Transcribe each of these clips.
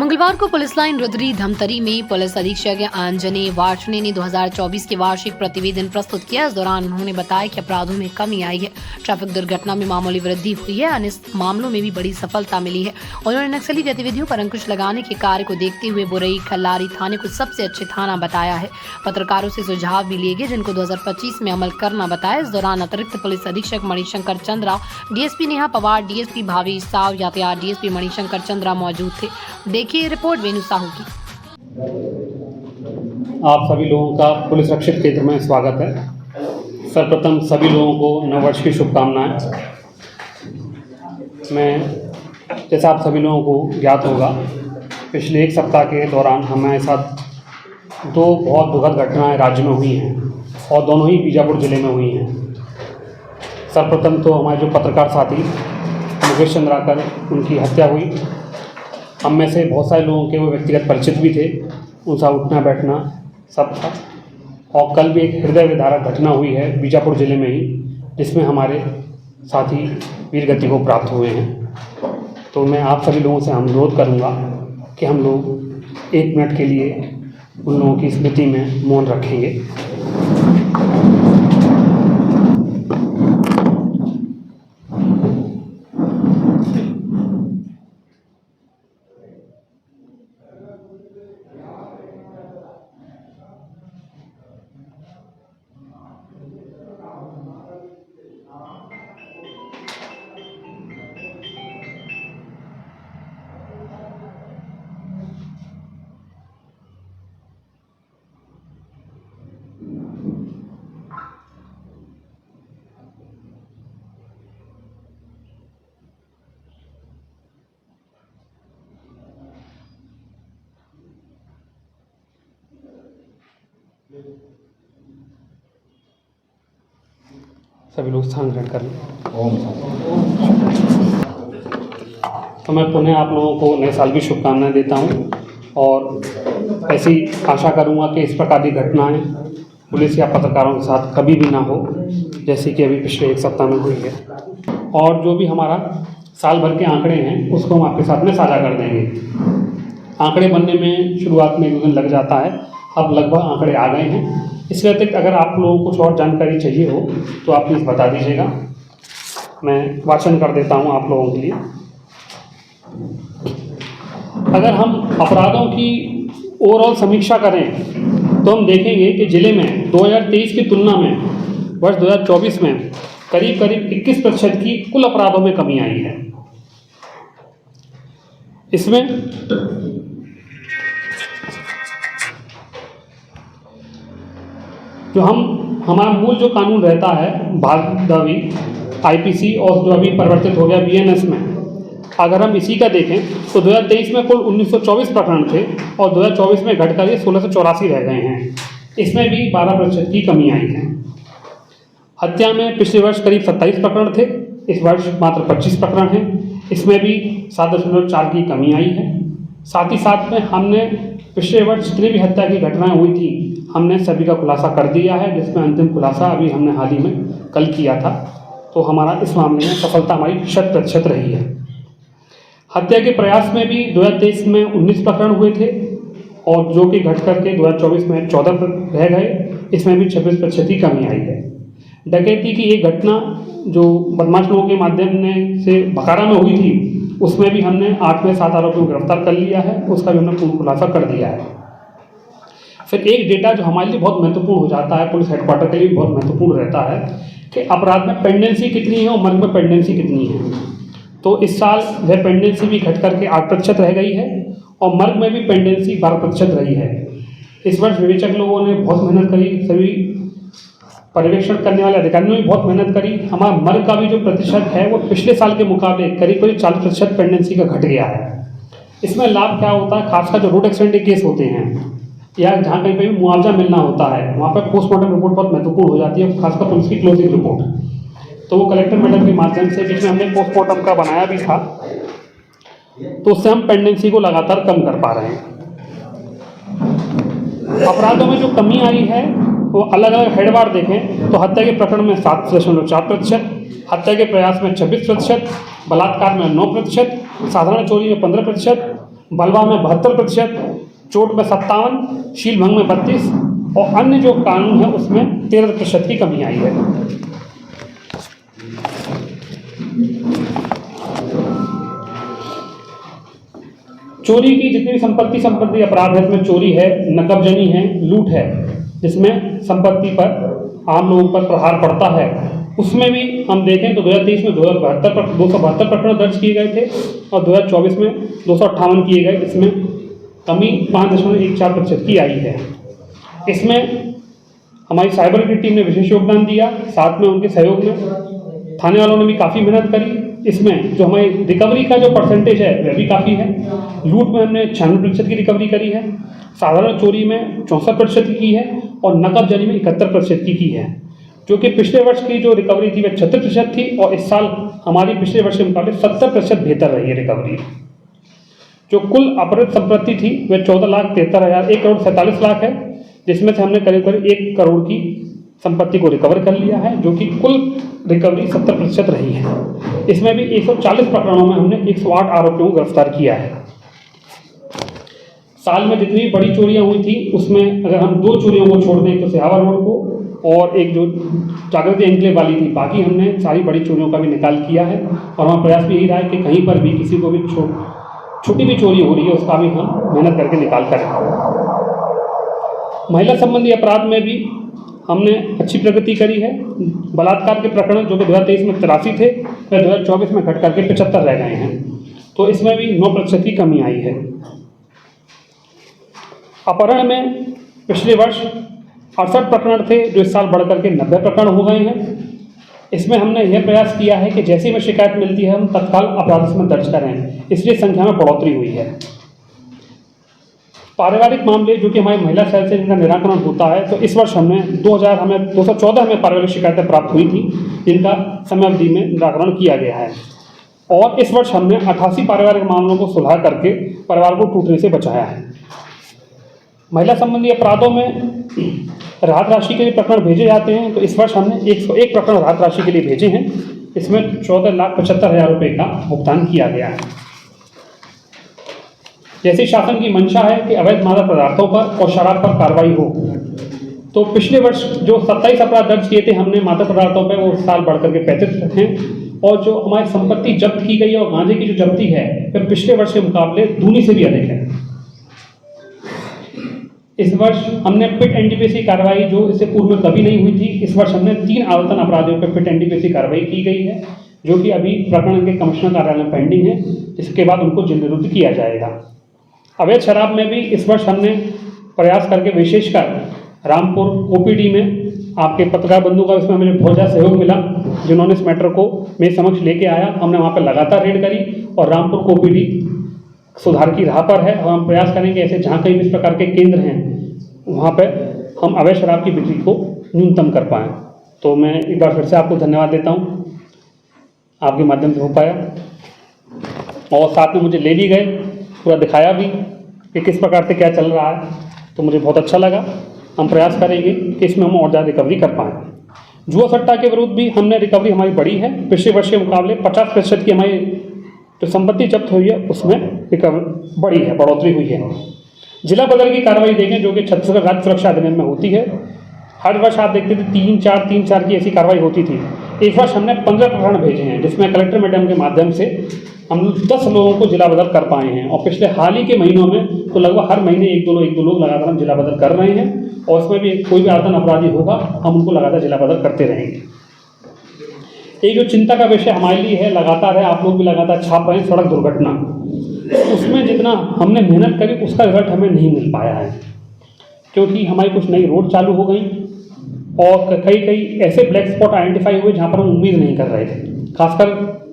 मंगलवार को police line Rudri Dhamtari में पुलिस अधीक्षक आंजनेय वार्ष्णे ने 2024 के वार्षिक प्रतिवेदन प्रस्तुत किया। इस दौरान उन्होंने बताया कि अपराधों में कमी आई है, ट्रैफिक दुर्घटना में मामूली वृद्धि हुई है, अन्य मामलों में भी बड़ी सफलता मिली है। उन्होंने नक्सली गतिविधियों पर अंकुश लगाने के कार्य को देखते हुए बुरई खल्लारी थाने को सबसे अच्छे थाना बताया है। पत्रकारों से सुझाव भी लिए गए जिनको 2025 में अमल करना बताया। इस दौरान अतिरिक्त पुलिस अधीक्षक मणिशंकर चंद्रा, डीएसपी नेहा पवार, डीएसपी भावेश साव, यातायात डीएसपी मणिशंकर चंद्रा मौजूद थे। देखिए रिपोर्ट वेणु साहू की। आप सभी लोगों का पुलिस रक्षित क्षेत्र में स्वागत है। सर्वप्रथम सभी लोगों को नववर्ष की शुभकामनाएं। मैं जैसा आप सभी लोगों को ज्ञात होगा, पिछले एक सप्ताह के दौरान हमारे साथ दो बहुत दुखद घटनाएं राज्य में हुई हैं और दोनों ही बीजापुर ज़िले में हुई हैं। सर्वप्रथम तो हमारे जो पत्रकार साथी मुकेश चंद्राकर, उनकी हत्या हुई। हम में से बहुत सारे लोगों के वो व्यक्तिगत परिचित भी थे, उनका उठना बैठना सब था। और कल भी एक हृदय विदारक घटना हुई है बीजापुर ज़िले में ही, जिसमें हमारे साथी वीर गति को प्राप्त हुए हैं। तो मैं आप सभी लोगों से अनुरोध करूंगा कि हम लोग 1 मिनट के लिए उन लोगों की स्मृति में मौन रखेंगे। सभी लोग स्थान ग्रहण कर लें। तो मैं पुनः आप लोगों को नए साल की शुभकामनाएं देता हूं और ऐसी आशा करूंगा कि इस प्रकार की घटनाएं पुलिस या पत्रकारों के साथ कभी भी ना हो, जैसे कि अभी पिछले 1 सप्ताह में हुई है। और जो भी हमारा साल भर के आंकड़े हैं उसको हम आपके साथ में साझा कर देंगे। आंकड़े बनने में शुरुआत में 1 दिन लग जाता है, अब लगभग आंकड़े आ गए हैं। इसके अतिरिक्त अगर आप लोगों को कुछ और जानकारी चाहिए हो तो आप प्लीज़ बता दीजिएगा। मैं वाचन कर देता हूं आप लोगों के लिए। अगर हम अपराधों की ओवरऑल समीक्षा करें तो हम देखेंगे कि जिले में 2023 की तुलना में वर्ष 2024 में करीब 21% की कुल अपराधों में कमी आई है। इसमें जो हमारा मूल जो कानून रहता है भारतीय आईपीसी और जो अभी परिवर्तित हो गया बीएनएस में, अगर हम इसी का देखें तो 2023 में कुल 1924 प्रकरण थे और 2024 में घटकर ये 1684 रह गए हैं। इसमें भी 12% की कमी आई है। हत्या में पिछले वर्ष करीब 27 प्रकरण थे, इस वर्ष मात्र 25 प्रकरण हैं। इसमें भी 7.4 की कमी आई है। साथ ही साथ में हमने पिछले वर्ष जितनी भी हत्या की घटनाएं हुई थी हमने सभी का खुलासा कर दिया है, जिसमें अंतिम खुलासा अभी हमने हाल ही में कल किया था। तो हमारा इस मामले में सफलता हमारी 100% रही है। हत्या के प्रयास में भी 2023 में 19 प्रकरण हुए थे और जो कि घट करके 2024 में 14 रह गए। इसमें भी 26% की कमी आई है। डकैती की एक घटना जो बदमाश लोगों के माध्यम से बकारा में हुई थी, उसमें भी हमने 8 में 7 आरोपियों को गिरफ्तार कर लिया है, उसका भी हमने पूर्ण खुलासा कर दिया है। फिर एक डेटा जो हमारे लिए बहुत महत्वपूर्ण हो जाता है, पुलिस हेडक्वार्टर के लिए बहुत महत्वपूर्ण रहता है कि अपराध में पेंडेंसी कितनी है और मर्ग में पेंडेंसी कितनी है। तो इस साल वह पेंडेंसी भी घट करके 8% रह गई है और मर्ग में भी पेंडेंसी 12% रही है। इस वर्ष विवेचक लोगों ने बहुत मेहनत करी, सभी पर्यवेक्षण करने वाले अधिकारियों ने भी बहुत मेहनत करी। हमारा मर्ग का भी जो प्रतिशत है वो पिछले साल के मुकाबले करीब 40% पेंडेंसी का घट गया है। इसमें लाभ क्या होता है, खासकर जो रोड एक्सीडेंट के केस होते हैं या जहाँ कहीं पर मुआवजा मिलना होता है, वहाँ पर पोस्टमार्टम रिपोर्ट बहुत महत्वपूर्ण हो जाती है, खासकर पुलिस की क्लोजिंग रिपोर्ट। तो वो कलेक्टर मैडम के माध्यम से, जिसमें हमने पोस्टमार्टम का बनाया भी था, तो उससे हम पेंडेंसी को लगातार कम कर पा रहे हैं। अपराधों में जो कमी आई है वो अलग अलग हेडवार देखें तो हत्या के प्रकरण में 7.4%, हत्या के प्रयास में 26%, बलात्कार में 9%, साधारण चोरी में 15%, बलवा में 72%, चोट में 57%, शीलभंग में 32% और अन्य जो कानून है उसमें 13% की कमी आई है। चोरी की जितनी भी संपत्ति अपराध है, इसमें चोरी है, नकबजनी है, लूट है, जिसमें संपत्ति पर आम लोगों पर प्रहार पड़ता है, उसमें भी हम देखें तो 2023 में 272 प्रकरण दर्ज किए गए थे और 2024 में 258 किए गए। इसमें कमी 5.14% की आई है। इसमें हमारी साइबर की टीम ने विशेष योगदान दिया, साथ में उनके सहयोग में थाने वालों ने भी काफ़ी मेहनत करी। इसमें जो हमारी रिकवरी का जो परसेंटेज है वह भी काफ़ी है। लूट में हमने 96% की रिकवरी करी है, साधारण चोरी में 64% की है और नकबजनी में 71% की है, जो कि पिछले वर्ष की जो रिकवरी थी वह 36% थी और इस साल हमारी पिछले वर्ष के मुकाबले 70% बेहतर रही है रिकवरी। जो कुल अपहृत संपत्ति थी वह 1,47,00,000 है, जिसमें से हमने करीब 1 करोड़ की संपत्ति को रिकवर कर लिया है, जो कि कुल रिकवरी 70% रही है। इसमें भी 140 प्रकरणों में हमने 108 आरोपियों को गिरफ्तार किया है। साल में जितनी बड़ी चोरियां हुई थी उसमें अगर हम 2 चोरियों को छोड़ दें तो सिहावा रोड को और एक जो जागृति एन्क्लेव वाली थी, बाकी हमने सारी बड़ी चोरियों का भी निकाल किया है और हमारा प्रयास भी यही रहा है कि कहीं पर भी किसी को भी छोटी भी चोरी हो रही है उसका भी हम मेहनत करके निकाल करें। महिला संबंधी अपराध में भी हमने अच्छी प्रगति करी है। बलात्कार के प्रकरण जो कि 2023 में 83 थे वह 2024 में घट करके 75 रह गए हैं, तो इसमें भी 9% की कमी आई है। अपहरण में पिछले वर्ष 68 प्रकरण थे जो इस साल बढ़ करके 90 प्रकरण हो गए हैं। इसमें हमने यह प्रयास किया है कि जैसे ही हमें शिकायत मिलती है हम तत्काल अपराध इसमें दर्ज करें, इसलिए संख्या में बढ़ोतरी हुई है। पारिवारिक मामले जो कि हमारी महिला सेल से जिनका निराकरण होता है, तो इस वर्ष हमने 214 हमें पारिवारिक शिकायतें प्राप्त हुई थी जिनका समय अवधि में निराकरण किया गया है और इस वर्ष हमने 88 पारिवारिक मामलों को सुलझा करके परिवार को टूटने से बचाया है। महिला संबंधी अपराधों में राहत राशि के लिए प्रकरण भेजे जाते हैं, तो इस वर्ष हमने 101 प्रकरण राहत राशि के लिए भेजे हैं। इसमें 14,75,000 रुपये का भुगतान किया गया है। जैसे शासन की मंशा है कि अवैध मादक पदार्थों पर और शराब पर कार्रवाई हो, तो पिछले वर्ष जो 27 अपराध दर्ज किए थे हमने मादक पदार्थों पर, वो साल बढ़ करके 35 हैं और जो हमारी संपत्ति जब्त की गई है और गांजे की जो जब्ती है वह पिछले वर्ष के मुकाबले दूनी से भी अधिक है। इस वर्ष हमने पिट एनडीपीसी कार्रवाई जो इससे पूर्व में कभी नहीं हुई थी, इस वर्ष हमने 3 आवर्तन अपराधियों पर पिट एनडीपीसी कार्रवाई की गई है, जो कि अभी प्रकरण के कमिश्नर कार्यालय में पेंडिंग है। इसके बाद उनको जेल निरुद्ध किया जाएगा। अवैध शराब में भी इस वर्ष हमने प्रयास करके विशेषकर रामपुर ओपीडी में आपके पत्रकार बंधु का इसमें मुझे बहुत ज़्यादा सहयोग मिला, जिन्होंने इस मैटर को मेरे समक्ष लेके आया। हमने वहाँ पर लगातार रेड करी और रामपुर ओपीडी सुधार की राह पर है और हम प्रयास करेंगे ऐसे जहाँ कहीं भी इस प्रकार के केंद्र हैं वहाँ पर हम अवैध शराब की बिक्री को न्यूनतम कर पाएँ। तो मैं एक बार फिर से आपको धन्यवाद देता हूँ, आपके माध्यम से हो पाया और साथ में मुझे ले भी गए, पूरा दिखाया भी कि किस प्रकार से क्या चल रहा है, तो मुझे बहुत अच्छा लगा। हम प्रयास करेंगे कि इसमें हम और ज़्यादा रिकवरी कर पाएँ। जुआ सट्टा के विरुद्ध भी हमने रिकवरी हमारी बढ़ी है। पिछले वर्ष के मुकाबले 50% की हमारी जो संपत्ति जब्त हुई है उसमें रिकवरी बढ़ी है, बढ़ोतरी हुई है। जिला बदल की कार्रवाई देखें जो कि छत्तीसगढ़ राज्य सुरक्षा अधिनियम में होती है। हर वर्ष आप देखते थे 3-4 की ऐसी कार्रवाई होती थी। इस वर्ष हमने 15 प्रकरण भेजे हैं, जिसमें कलेक्टर मैडम के माध्यम से हम 10 लोगों को जिला बदल कर पाए हैं और पिछले हाल ही के महीनों में तो लगभग हर महीने 1-2 लोग लगातार हम जिला बदल कर रहे हैं और उसमें भी कोई भी आतंक अपराधी होगा हम उनको लगातार जिला बदल करते रहेंगे। एक जो चिंता का विषय हमारे लिए है लगातार है, आप लोग भी लगातार छाप रहे हैं, सड़क दुर्घटना। उसमें जितना हमने मेहनत करी उसका रिजल्ट हमें नहीं मिल पाया है, क्योंकि हमारी कुछ नई रोड चालू हो गई और कई ऐसे ब्लैक स्पॉट आइडेंटिफाई हुए जहाँ पर हम उम्मीद नहीं कर रहे थे, खासकर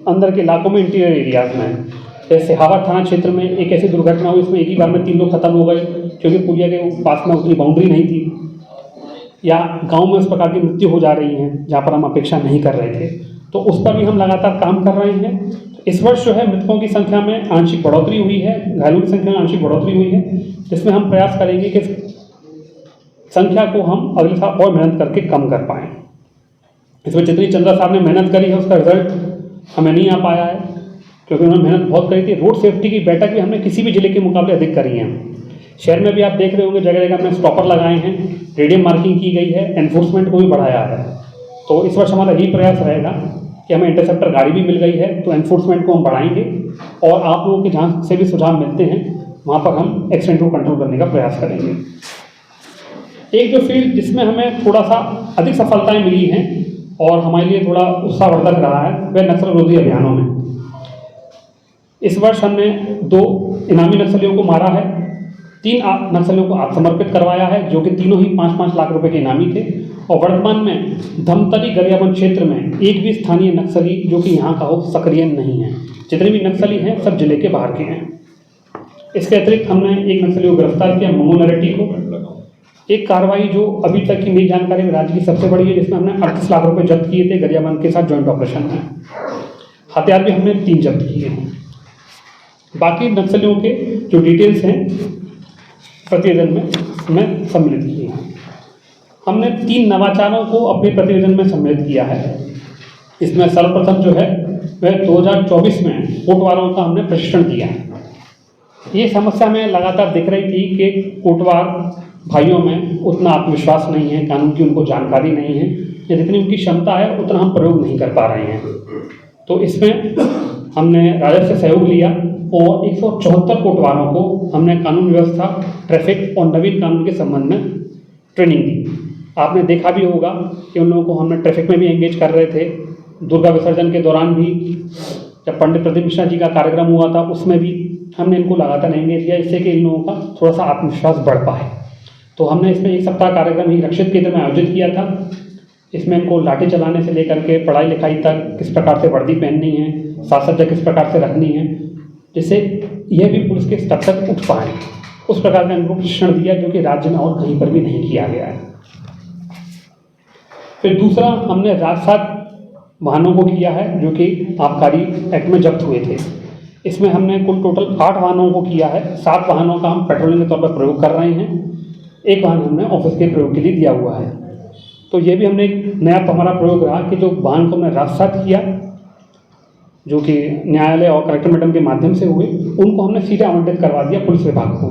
अंदर के इलाकों में, इंटीरियर एरियाज में। जैसे सिहावा थाना क्षेत्र में एक ऐसी दुर्घटना हुई, इसमें एक ही बार में 3 लोग खत्म हो गए क्योंकि पुलिया के पास में उतनी बाउंड्री नहीं थी, या गांव में उस प्रकार की मृत्यु हो जा रही है जहां पर हम अपेक्षा नहीं कर रहे थे, तो उस पर भी हम लगातार काम कर रहे हैं। इस वर्ष जो है मृतकों की संख्या में आंशिक बढ़ोतरी हुई है, घायलों की संख्या में आंशिक बढ़ोतरी हुई है, जिसमें हम प्रयास करेंगे कि संख्या को हम अगले साल और मेहनत करके कम कर पाएँ। इसमें जितनी चंद्रा साहब ने मेहनत करी है उसका रिजल्ट हमें नहीं आ पाया है, क्योंकि उन्होंने मेहनत बहुत करी थी। रोड सेफ्टी की बैठक भी हमने किसी भी जिले के मुकाबले अधिक करी है। शहर में भी आप देख रहे होंगे जगह जगह हमने स्टॉपर लगाए हैं, रेडियम मार्किंग की गई है, एनफोर्समेंट को भी बढ़ाया है। तो इस वर्ष हमारा यही प्रयास रहेगा कि हमें इंटरसेप्टर गाड़ी भी मिल गई है, तो एनफोर्समेंट को हम बढ़ाएंगे और आप लोगों के जहाँ से भी सुझाव मिलते हैं वहाँ पर हम एक्सीडेंट को कंट्रोल करने का प्रयास करेंगे। एक जो फील्ड जिसमें हमें थोड़ा सा अधिक सफलताएं मिली हैं और हमारे लिए थोड़ा उत्साहवर्धक रहा है वह नक्सल विरोधी अभियानों में। इस वर्ष हमने 2 इनामी नक्सलियों को मारा है, 3 नक्सलियों को आत्मसमर्पित करवाया है, जो कि तीनों ही 5-5 लाख रुपए के इनामी थे। और वर्तमान में धमतरी गरियाबंद क्षेत्र में एक भी स्थानीय नक्सली जो कि यहाँ का हो सक्रिय नहीं है। जितने भी नक्सली हैं सब जिले के बाहर के हैं। इसके अतिरिक्त हमने एक नक्सली को गिरफ्तार किया, मंगू नरेटी को। एक कार्रवाई जो अभी तक की मेरी जानकारी में राज्य की सबसे बड़ी है, जिसमें हमने 38 लाख रुपए जब्त किए थे गरियाबंद के साथ जॉइंट ऑपरेशन में। हथियार भी हमने 3 जब्त किए हैं। बाकी नक्सलियों के जो डिटेल्स हैं प्रतिवेदन में हमने सम्मिलित किए हैं। हमने 3 नवाचारों को अपने प्रतिवेदन में सम्मिलित किया है। इसमें सर्वप्रथम जो है वह 2024 में कोटवारों का हमने प्रशिक्षण दिया है। ये समस्या हमें लगातार दिख रही थी कि कोटवार भाइयों में उतना आत्मविश्वास नहीं है, कानून की उनको जानकारी नहीं है, या जितनी उनकी क्षमता है उतना हम प्रयोग नहीं कर पा रहे हैं। तो इसमें हमने राजस्व से सहयोग लिया और 174 कोटवारों को हमने कानून व्यवस्था, ट्रैफिक और नवीन कानून के संबंध में ट्रेनिंग दी। आपने देखा भी होगा कि उन लोगों को हमने ट्रैफिक में भी एंगेज कर रहे थे। दुर्गा विसर्जन के दौरान भी जब पंडित प्रदीप मिश्रा जी का कार्यक्रम हुआ था उसमें भी हमने इनको लगातार एंगेज किया, इससे कि इन लोगों का थोड़ा सा आत्मविश्वास बढ़ पाए। तो हमने इसमें 1 सप्ताह कार्यक्रम ही रक्षित केंद्र में आयोजित किया था। इसमें इनको लाठी चलाने से लेकर के पढ़ाई लिखाई तक, किस प्रकार से वर्दी पहननी है, साज सज्जा किस प्रकार से रखनी है, जिससे यह भी पुलिस के स्तर तक उठ पाए, उस प्रकार का इनको प्रशिक्षण दिया जो कि राज्य में और कहीं पर भी नहीं किया गया है। फिर दूसरा हमने राजसात वाहनों को किया है जो कि आबकारी एक्ट में जब्त हुए थे। इसमें हमने कुल टोटल 8 वाहनों को किया है। 7 वाहनों का हम पेट्रोलिंग के तौर पर प्रयोग कर रहे हैं, 1 वाहन हमने ऑफिस के प्रयोग के लिए दिया हुआ है। तो ये भी हमने एक नया हमारा प्रयोग रहा कि जो वाहन को हमने राजसात किया, जो कि न्यायालय और कलेक्टर मैडम के माध्यम से हुए, उनको हमने सीधे आवंटित करवा दिया पुलिस विभाग को,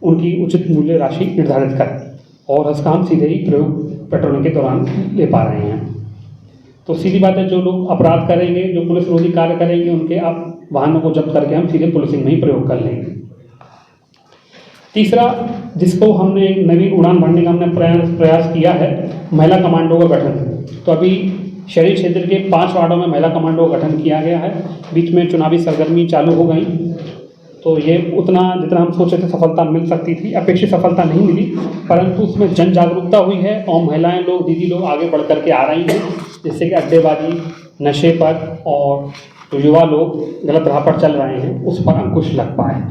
उनकी उचित मूल्य राशि निर्धारित कर, और उसका हम सीधे ही प्रयोग पेट्रोलिंग के दौरान ले पा रहे हैं। तो सीधी बात है, जो लोग अपराध करेंगे, जो पुलिस विरोधी कार्य करेंगे, उनके आप वाहनों को जब्त करके हम सीधे पुलिसिंग में ही प्रयोग कर लेंगे। तीसरा, जिसको हमने एक नवीन उड़ान भरने का हमने प्रयास किया है, महिला कमांडो का गठन। तो अभी शहरी क्षेत्र के 5 वार्डों में महिला कमांडो का गठन किया गया है। बीच में चुनावी सरगर्मी चालू हो गई, तो ये उतना जितना हम सोचे थे सफलता मिल सकती थी, अपेक्षित सफलता नहीं मिली, परंतु उसमें जन जागरूकता हुई है और महिलाएं लोग, दीदी लोग आगे बढ़ करके आ रही हैं, जिससे कि अड्डेबाजी, नशे पर और जो युवा लोग गलत राह पर चल रहे हैं उस पर अंकुश लग पाए।